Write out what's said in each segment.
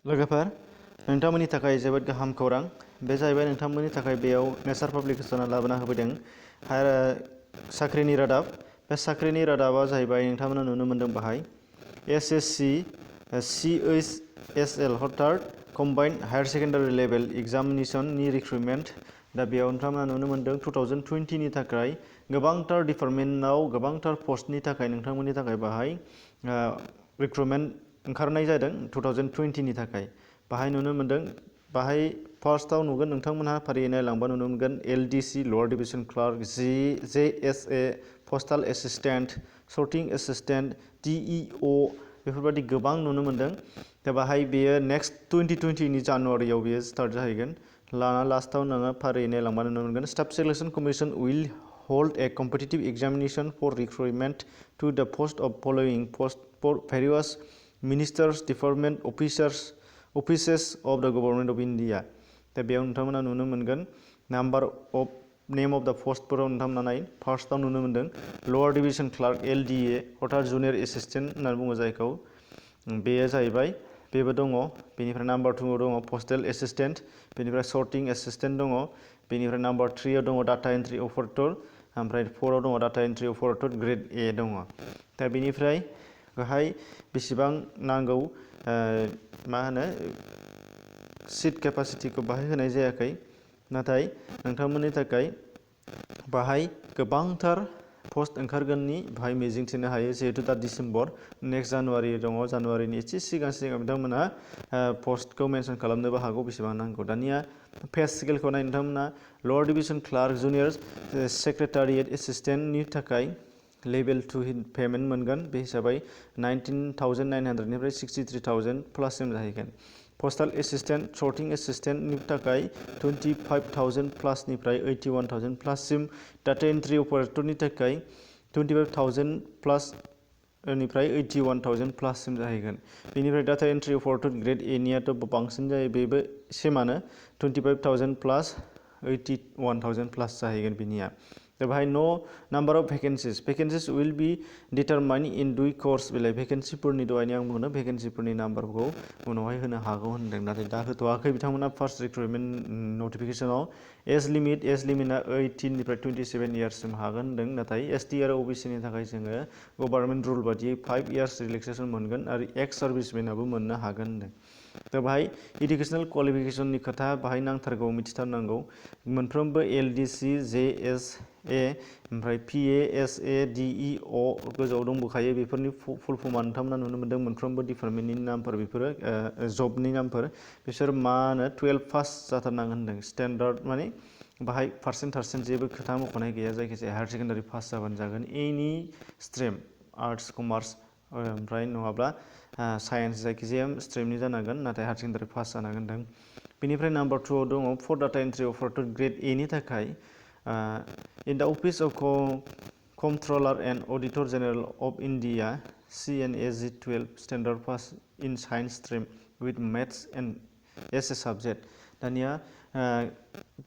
लोगोफोर नोंथांमोननि थाखाय जोबोद गाहाम खौरां बे जाहैबाय नोंथांमोननि थाखाय बेयाव नेचार पाब्लिकेशना लाबोना होफैदों साख्रिनि रादाब बे साख्रिनि रादाबा जाहैबाय नोंथांमोना नुनो मोनदों बाहाय एसएससि CHSL हटार कम्बाइन्ड हायर सेकेन्डारि लेभेल एग्जामिनेशननि रिक्रुटमेन्ट दा बेयाव नोंथांमोना नुनो मोनदों 2020 नि थाखाय गोबांथार डिपार्टमेन्टआव गोबांथार पस्टनि थाखाय नोंथांमोननि थाखाय बाहाय रिक्रुटमेन्ट ओंखारनाय जादों 2020 नि थाखाय बाहाय नुनो मोनदों बाहाय फार्स्टआव नुगोन नोंथांमोनहा फारियै नायलांबा नुनो मोनगोन LDC lower division clerk JSA postal assistant sorting assistant TEO बेफोरबायदि गोबां नुनो मोनदों दा बाहाय बेयो नेक्स्ट 2020 नि जानुवारियाव बेयो स्टार्ट जाहैगोन लास्टआव नोङो फारियै नायलांबा नुनो मोनगोन staff selection commission will hold a competitive examination for recruitment to the post of following post for various ministers department offices of the government of India दा बेयाव नोंथांमोना नुनो मोनगोन नाम्बार अफ नेम अफ द पोस्टफोराव नोंथांमोना नाय फार्स्टआव नुनो मोनदों लोअर डिभिजन क्लार्क LDA हटार जुनियर एसिस्टेन्ट होननानै बुङो जायखौ बेयो जाहैबाय बेबो दङ बेनिफ्राय नाम्बार 2 दङ पस्टेल एसिस्टेन्ट बेनिफ्राय सर्टिं एसिस्टेन्ट दङ बेनिफ्राय नाम्बार 3 आव दङ डाटा एन्ट्रि अपारेटर ओमफ्राय 4 आव दङ data entry operator grade A दङ दा बेनिफ्राय गाहाय बेसेबां नांगौ मा होनो सीट केपासिटिखौ बाहाय होनाय जायाखै नाथाय नोंथांमोननि थाखाय बाहाय गोबांथार पोस्ट ओंखारगोननि बाहाय मिजिंथिनो हायो जिहेतु दा डिसेम्बर नेक्स्ट जानुवारि दङ जानुवारिनि एसे सिगां बिथांमोनहा पोस्टखौ मेनसन खालामनोबो हागौ बेसेबां नांगौ दानिया पे स्केलखौ नाय नोंथांमोना lower division clerk junior secretariat एसिस्टेन्टनि थाखाय लेभेल 2 पेमेन्ट मोनगोन बे हिसाबै 19,900 निफ्राय 63,000 प्लाससिम जाहैगोन पस्टाल एसिस्टेन्ट सर्टिं एसिस्टेन्टनि थाखाय 25,000 प्लासनिफ्राय 81,000 प्लाससिम डाटा एन्ट्रि अपारेटरनि थाखाय 25,000 प्लास निफ्राय 81,000 प्लाससिम जाहैगोन बेनिफ्राय data entry operator grade A नियाथ' बांसिन जायो बेबो सेमानो 25,000 प्लास 81,000 प्लास जाहैगोन बिनिया दा बाहाय नो नाम्बार अफ भेकेन्सिस विल बी डिटारमाइन इन दुइ कर्स बेलाय भेकेन्सिफोरनि दहायनो आं बुंदों भेकेन्सिफोरनि नाम्बारखौ उनावहाय होनो हागौ होनदों नाथाय दा होथ'वाखै बिथांमोना फार्स्ट रिक्रुटमेन्ट नटिफिकेसनाव एज लिमिटआ 18 निफ्राय 27 इयार्ससिम हागोन होनदों नाथाय ST आरो OBC नि थाखाय जोङो गभर्नमेन्ट रुल बादियै 5 इयार्स रिलेक्सेसन मोनगोन आरो एक्स सार्भिसमेनाबो मोननो हागोन होनदों दा बाहाय इडुकेसनेल क्वालिफिकेसननि खोथा बाहाय नांथारगौ मिथिथारनांगौ मोनफ्रोमबो LDC JSA ओमफ्राय PASA DEO गोजौआव दंबोखायो बेफोरनि फुल फर्मा नोंथांमोना नुनो मोनदों मोनफ्रोमबो डिपार्टमेन्टनि नामफोर बेफोरो जबनि नामफोर बिसोर मा होनो 12 पास जाथारनांगोन होनदों स्टेन्डार्ड माने बाहाय पार्सेन्ट जेबो खोथा मख'नाय गैया जायखिजाया हायार सेकेन्डारि पास जाबानो जागोन एनि स्ट्रिम आर्ट्स कमार्स ओमफ्राय नङाब्ला साइन्स जायखिजाया स्ट्रिमनि जानांगोन नाथाय हायार सेकेन्डारि पास जानांगोन होनदों बेनिफ्राय नाम्बार 2 आव दङ for data entry operator grade A नि थाखाय in the office of comptroller and auditor general of India CNAG 12 standard pass in science stream with maths and as a subject दानिया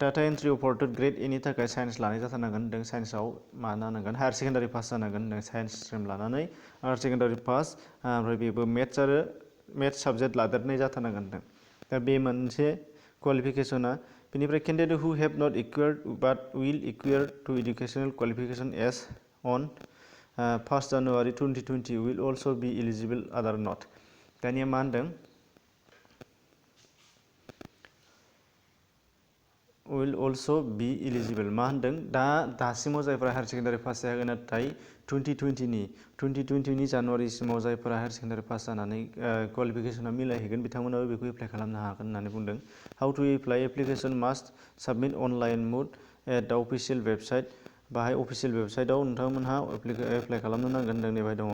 data entry operator grade A नि थाखाय science लानाय जाथारनांगोन होनदों साइन्सआव मा जानांगोन higher secondary pass जानांगोन होनदों science stream लानानै हायार सेकेन्डारि पास ओमफ्राय बेबो मेथ्स साबजेक्ट लादेरनाय जाथारनांगोन होनदों दा बे मोनसे क्वालिफिकेसना बेनिफ्राय candidate who have not acquired but will acquire to educational qualification as on 1 January 2020 will also be eligible आदार नट दानिया मा होनदों विल अल्सो बी एलिजिबल मा होनदों दासिमाव जायफोरा हायार सेकेन्डारि पास जायाखै नाथाय 2020 नि जानुवारिसिमाव जायफोरा हायार सेकेन्डारि पास जानानै क्वालिफिकेसना मिलायहैगोन बिथांमोनाबो बेखौ एप्लाइ खालामनो हागोन होननानै बुंदों how to apply application must submit online mode at the official website बाहाय अफिसियेल वेबसाइटआव नोंथांमोनहा एप्लाइ खालामनो नांगोन होनदों नैबाय दङ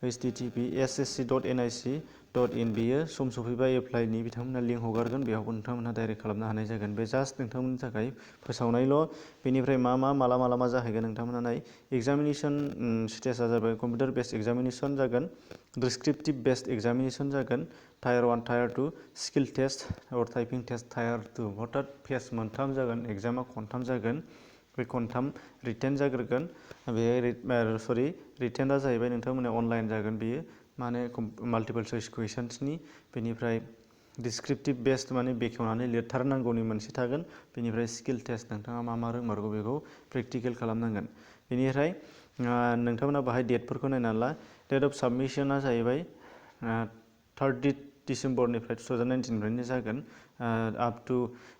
http://ssc.nic.in बेयो सम सफैबा एप्लाइनि बिथांमोना लिंक हगारगोन बेयावबो नोंथांमोनहा डाइरेक्ट खालामनो हानाय जागोन बे जास्ट नोंथांमोननि थाखाय फोसावनायल' बेनिफ्राय माला जाहैगोन नोंथांमोना नाय एग्जामिनेसन स्टेजआ जाबाय कम्पिउटार बेस्ड एग्जामिनेसन जागोन डिसक्रिप्टिभ बेस्ड एग्जामिनेसन जागोन टायार 1 टायार 2 स्किल टेस्ट अर टाइपिं टेस्ट टायार 2 अर्थात फेज मोनथाम जागोन एग्जामा खनथाम जागोन बे खनथाम रिटेन जाग्रोगोन बे रिटेना जाहैबाय नोंथांमोना अनलाइन जागोन बेयो माने माल्टिपल चइस कुइसन्सनि बेनिफ्राय डिसक्रिप्टिभ बेस्ड माने बेखेवनानै लिरथारनांगौनि मोनसे थागोन। बेनिफ्राय स्किल टेस्ट नोंथाङा मा मा रोंमारगौ बेखौ प्रेक्टिकेल खालामनांगोन। बेनिफ्राय नोंथांमोना बाहाय डेटफोरखौ नायनानै ला। डेट अफ साबमिशना जाहैबाय 30 डिसेम्बरनिफ्राय 2019निफ्रायनो जागोन आप टु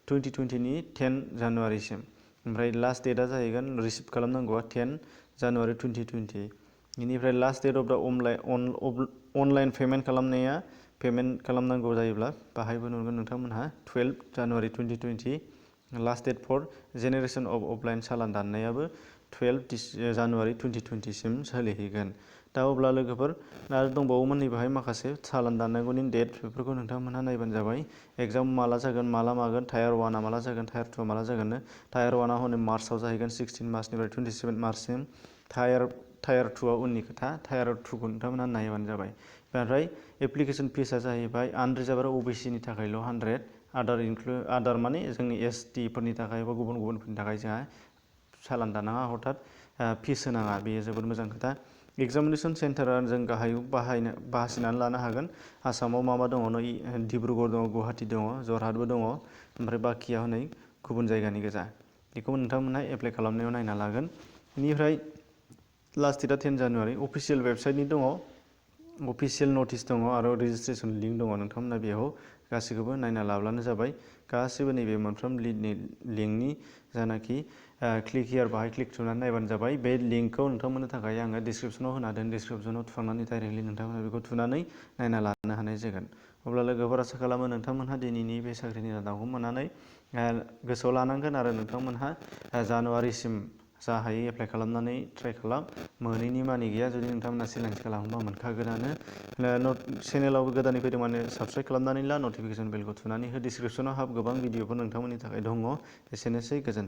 2020नि 10 जानुवारिसिम। ओमफ्राय लास्ट डेटआ जाहैगोन रिसिभ खालामनांगौआ 10 जानुवारि 2020। बेनिफ्राय last date of the online payment खालामनाया पेमेन्ट खालामनांगौ जायोब्ला बाहायबो नुगोन नोंथांमोनहा 12 January 2020। Last date for generation of offline सालान दाननायाबो 12 जानुवारि 2020सिम सोलिहैगोन। दा अब्ला लोगोफोर आरो दंबावोमोन नैबेहाय माखासे सालान दाननांगौनि डेट, बेफोरखौ नोंथांमोनहा नायबानो जाबाय। एग्जाम माला जागोन, माला मागोन, टायार 1आ माला जागोन, टायार 2आ माला जागोन। टायार 1आ हनै मार्चआव जाहैगोन 16 मार्चनिफ्राय 27 मार्चसिम। टायार 2आ उननि खोथा, टायार 2खौ नोंथांमोनहा नायबानो जाबाय। ओमफ्राय एप्लिकेसन फिसआ जाहैबाय आनरिजार्भ आरो अबिसिनि थाखायल' 100, आदार माने जोंनि एसटि फोरनि थाखाय बा गुबुन गुबुनफोरनि थाखाय जोंहा सालान दानाङा, हथात फिस होनाङा, बेयो जोबोद मोजां खोथा। एग्जामिनेसन सेन्टारा जों गाहायाव बासिनानै लानो हागोन। आसामाव मा मा दङ, डिब्रुगड़ दङ, गुवाहाटि दङ, जरहाटबो दङ, ओमफ्राय बाखिया हनै गुबुन जायगानि गोजा। बेखौ नोंथांमोनहा एप्लाइ खालामनायाव नायना लागोन। बेनिफ्राय लास्ट डेटआ 10 जानुवारि। अफिसियेल वेबसाइटनि दङ, अफिसियेल नटिस दङ आरो रेजिस्ट्रेसन लिंक दङ। नोंथांमोना बेयाव गासैखौबो नायना लाब्लानो जाबाय। गासैबो नैबे मोनफ्रोम लिंकनि जानाखि क्लिक हियार बाहाय क्लिक थुनानै नायबानो जाबाय। बे लिंकखौ नोंथांमोननो थाखाय आङो डिसक्रिपसनाव होना दोन। डिसक्रिपसनाव थुखांनानै डाइरेक्टलि नोंथांमोना बेखौ थुनानै नायना लानो हानाय जागोन। अब्ला लोगोफोर आसा खालामो नोंथांमोनहा दिनैनि बे साख्रिनि रादाबखौ मोननानै गोसोआव लानांगोन आरो नोंथांमोनहा जानुवारिसिम जा हायो एप्लाइ खालामनानै ट्राइ खालाम। मोनैनि मानि गैया, जुदि नोंथांमोना चेलेन्ज खालामोबा मोनखागोनानो। चेनेलाव गोदानै फैदों माने साबस्क्राइब खालामनानै ला, नटिफिकेसन बेलखौ थुनानै हो। डिसक्रिपसनाव हाब, गोबां भिडिअफोर नोंथांमोननि थाखाय दङ। एसेनोसै, गोजोन्थों।